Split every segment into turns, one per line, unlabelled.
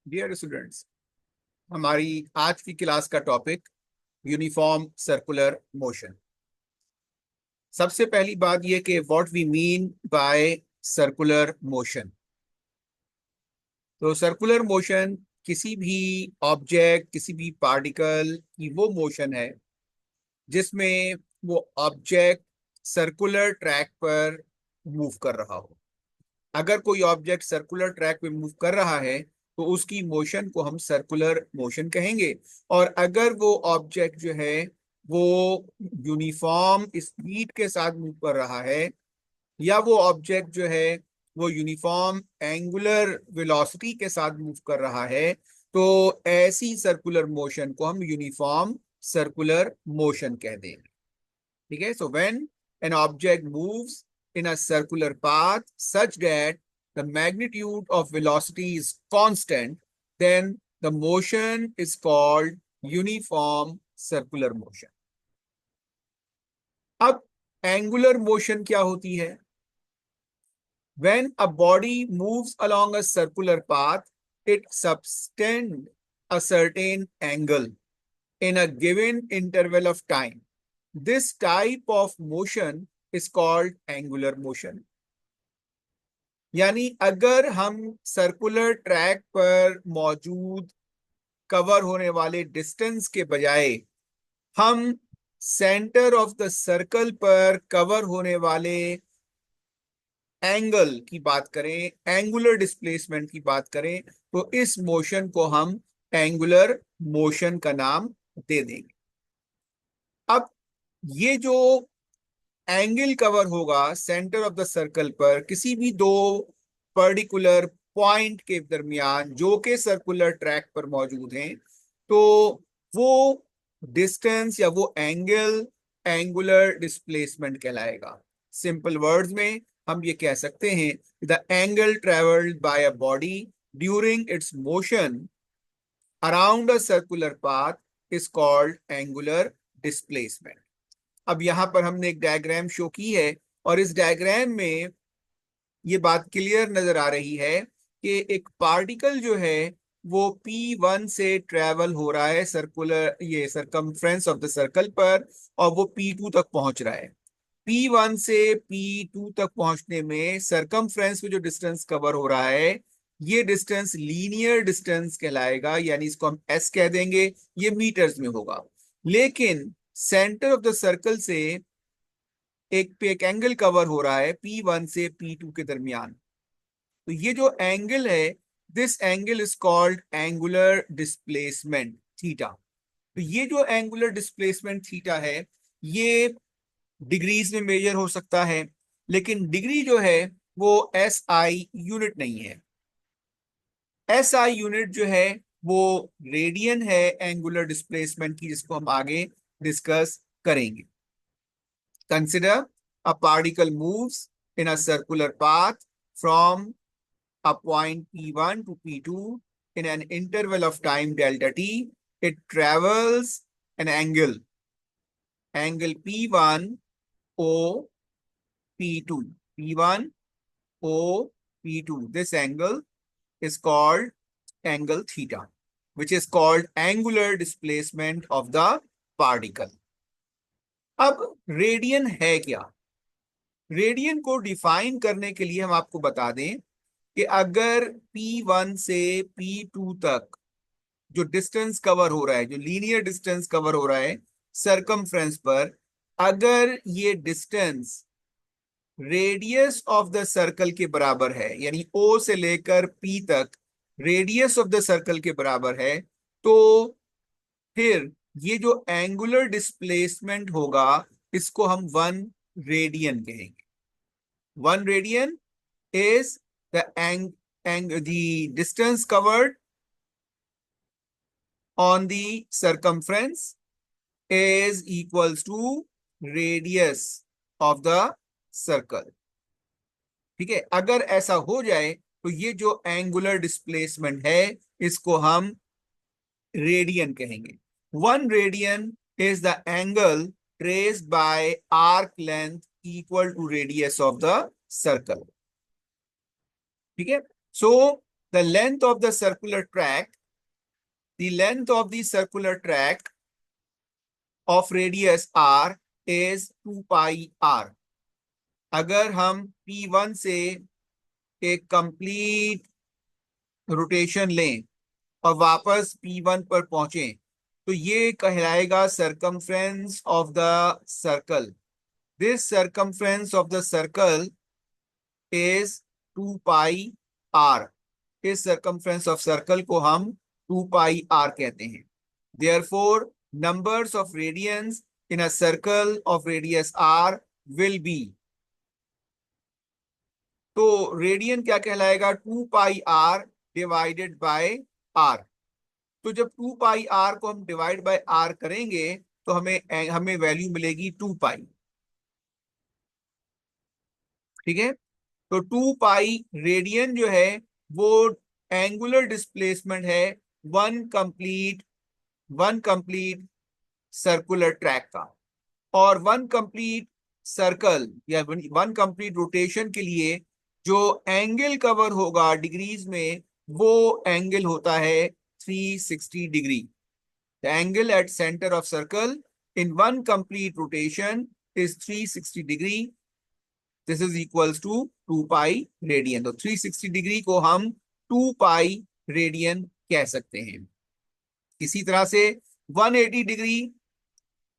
Dear students, हमारी आज की क्लास का टॉपिक यूनिफॉर्म सर्कुलर मोशन। सबसे पहली बात यह कि what we mean by circular motion. तो सर्कुलर मोशन किसी भी ऑब्जेक्ट, किसी भी पार्टिकल की वो मोशन है जिसमें वो ऑब्जेक्ट सर्कुलर ट्रैक पर मूव कर रहा हो। अगर कोई ऑब्जेक्ट सर्कुलर ट्रैक पे मूव कर रहा है तो उसकी मोशन को हम सर्कुलर मोशन कहेंगे। और अगर वो ऑब्जेक्ट जो है वो यूनिफॉर्म स्पीड के साथ मूव कर रहा है, या वो ऑब्जेक्ट जो है वो यूनिफॉर्म एंगुलर वेलोसिटी के साथ मूव कर रहा है, तो ऐसी सर्कुलर मोशन को हम यूनिफॉर्म सर्कुलर मोशन कह देंगे। ठीक है। So when an object moves in a circular path such that the magnitude of velocity is constant, then the motion is called uniform circular motion. अब एंगुलर मोशन क्या होती है? When a body moves along a circular path, it subtends a certain angle in a given interval of time. This type of motion is called angular motion. यानी अगर हम circular track पर मौजूद cover होने वाले डिस्टेंस के बजाय हम सेंटर ऑफ द सर्कल पर कवर होने वाले एंगल की बात करें, एंगुलर डिस्प्लेसमेंट की बात करें, तो इस मोशन को हम एंगुलर मोशन का नाम दे देंगे। अब ये जो एंगल कवर होगा सेंटर ऑफ द सर्कल पर किसी भी दो पर्टिकुलर पॉइंट के दरमियान जो कि सर्कुलर ट्रैक पर मौजूद हैं, तो वो डिस्टेंस या वो एंगल एंगुलर डिस्प्लेसमेंट कहलाएगा। सिंपल वर्ड्स में हम ये कह सकते हैं, the angle travelled by a body during its motion around a circular path is called angular displacement. अब यहां पर हमने एक डायग्राम शो की है, और इस डायग्राम में ये बात क्लियर नजर आ रही है कि एक पार्टिकल जो है वो P1 से ट्रेवल हो रहा है सर्कुलर, ये सरकमफ्रेंस ऑफ द सर्कल पर, और वो P2 तक पहुंच रहा है। P1 से P2 तक पहुंचने में सरकमफ्रेंस में जो डिस्टेंस कवर हो रहा है, ये डिस्टेंस लीनियर डिस्टेंस कहलाएगा, यानी इसको हम S कह देंगे। ये मीटर्स में होगा। लेकिन सेंटर ऑफ द सर्कल से एक एंगल कवर हो रहा है P1 से P2 के दरमियान, तो ये जो एंगल है, this angle is called angular displacement theta. तो ये जो एंगुलर डिस्प्लेसमेंट थीटा है, ये डिग्रीज में मेजर हो सकता है, लेकिन डिग्री जो है वो SI यूनिट नहीं है। SI यूनिट जो है वो रेडियन है एंगुलर डिस्प्लेसमेंट की, जिसको हम आगे डिस्कस करेंगे। Consider a particle moves in a circular path from a point P1 to P2 in an interval of time delta t. It travels an angle P1 O P2, P1 O P2. This angle is called angle theta, which is called angular displacement of the particle. अब radian है क्या? Radian को define करने के लिए हम आपको बता दें कि अगर P1 से P2 तक जो डिस्टेंस कवर हो रहा है, जो लीनियर डिस्टेंस कवर हो रहा है सरकमफ्रेंस पर, अगर ये distance radius of the circle के बराबर है, यानी O से लेकर P तक रेडियस ऑफ द सर्कल के बराबर है, तो फिर ये जो एंगुलर डिस्प्लेसमेंट होगा इसको हम 1 रेडियन कहेंगे। 1 radian is the distance covered on the circumference is equals to radius of the circle. ठीक है। अगर ऐसा हो जाए तो ये जो एंगुलर डिस्प्लेसमेंट है इसको हम रेडियन कहेंगे। 1 radian is the angle traced by arc length equal to radius of the circle. ठीक है। सो the length of the circular track, the length of the circular track of radius r is 2 pi r. अगर हम P1 से एक complete rotation लें और वापस P1 पर पहुंचे तो ये कहलाएगा circumference of the circle. This circumference of the circle is 2 pi r. इस सर्कमफ्रेंस ऑफ सर्कल को हम 2 पाई r कहते हैं. Therefore, numbers of radians in a circle of radius r will be, तो रेडियन क्या कहलाएगा? 2 पाई r डिवाइडेड बाय r. तो जब 2 पाई r को हम डिवाइड बाय r करेंगे तो हमें वैल्यू मिलेगी 2 पाई. ठीक है, तो 2 पाई रेडियन जो है वो एंगुलर डिस्प्लेसमेंट है वन कंप्लीट सर्कुलर ट्रैक का. और वन कंप्लीट सर्कल या वन कंप्लीट रोटेशन के लिए जो एंगल कवर होगा डिग्रीज में वो एंगल होता है 360 degree. The angle at centre of circle in one complete rotation is 360 degree. This is equals to 2 pi radian. तो 360 डिग्री को हम 2 पाई रेडियन कह सकते हैं. इसी तरह से 180 डिग्री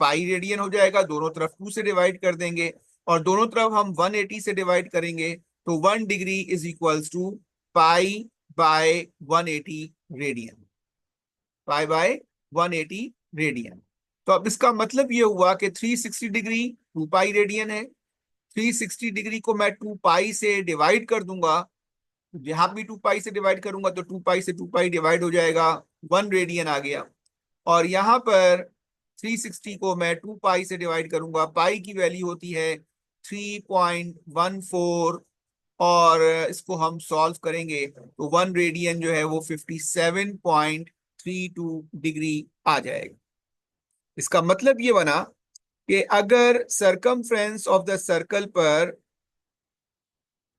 पाई रेडियन हो जाएगा. दोनों तरफ 2 से डिवाइड कर देंगे और दोनों तरफ हम 180 से डिवाइड करेंगे तो 1 degree is equals to pi by 180 radian. Pi by 180 radian. तो अब इसका मतलब ये हुआ कि 360 डिग्री 2 पाई रेडियन है. 360 डिग्री को मैं 2 पाई से डिवाइड कर दूंगा. यहां भी 2 पाई से डिवाइड करूंगा तो 2 पाई से 2 पाई डिवाइड हो जाएगा, 1 रेडियन आ गया. और यहां पर 360 को मैं 2 पाई से डिवाइड करूंगा. पाई की वैल्यू होती है 3.14 और इसको हम सॉल्व करेंगे तो 1 रेडियन जो है वो 57.32 डिग्री आ जाएगा. इसका मतलब ये बना कि अगर सर्कमफ्रेंस ऑफ द सर्कल पर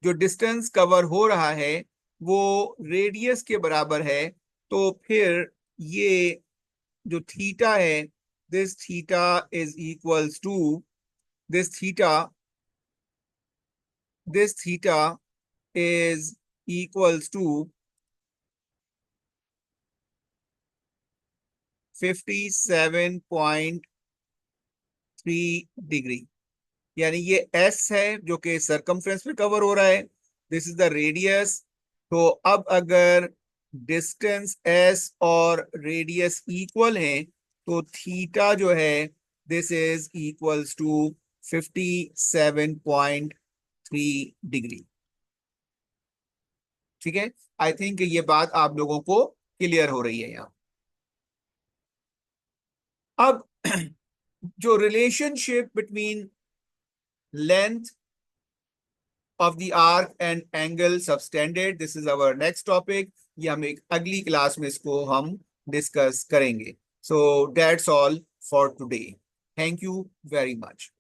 जो डिस्टेंस कवर हो रहा है वो रेडियस के बराबर है तो फिर ये जो थीटा है, this theta is equals to this theta is equals to 57.3 degree. यानी ये S है जो कि सर्कमफ्रेंस पे कवर हो रहा है. This is the radius. तो अब अगर डिस्टेंस S और रेडियस इक्वल हैं तो थीटा जो है this is equals to 57.3 degree. ठीक है, आई थिंक ये बात आप लोगों को क्लियर हो रही है यहाँ. अब जो relationship between length of the arc and angle subtended, this is our next topic. ये हम एक अगली क्लास में इसको हम डिस्कस करेंगे. So that's all for today. Thank you very much.